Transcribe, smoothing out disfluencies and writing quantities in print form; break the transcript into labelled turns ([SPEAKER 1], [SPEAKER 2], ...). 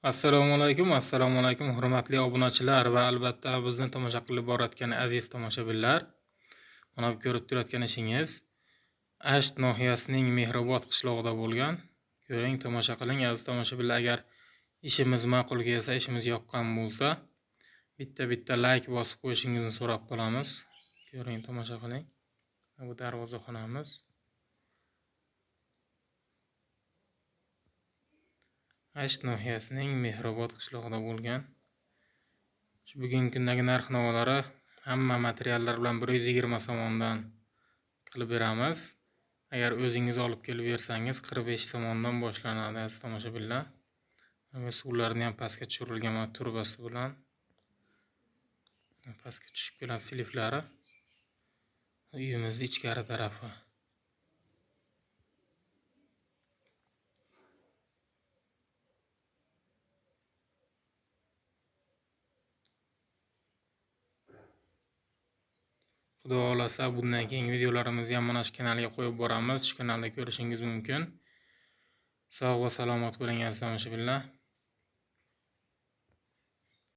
[SPEAKER 1] Assalomu alaykum hurmatli obunachilar va albatta bizni tomosha qilib borayotgan aziz tomoshabinlar. Mana bu ko'rib turayotganingiz Asht nohiyasining Mehrobod qishlog'ida bo'lgan. Ko'ring, tomosha qiling aziz tomoshabinlar. Agar ishimiz ma'qul kelsa, ishimiz yoqqan bo'lsa, bitta like bosib qo'yishingizni so'rab qolamiz. Ko'ring, tomosha qiling. Bu darvozaxonamiz. Asht nohiyasining Mehrobod qishlog'ida bo'lgan. Bugungi kundagi narx-navolari hamma materiallar bilan 120 so'mdan qilib beramiz. Agar o'zingiz olib kelib bersangiz 45 so'mdan boshlanadi aziz tomoshabinlar. Suvlarni ham pastga tushirilgan turbasi bilan pastga tushib keladi siliflari. Uyimizning ichkari tarafi. Xudo xolasa bundan keyingi videolarimizni ham mana shu kanalga qo'yib boramiz. Shu kanalda ko'rishingiz mumkin. Sog' va salomat bo'ling aziz tomoshabinlar.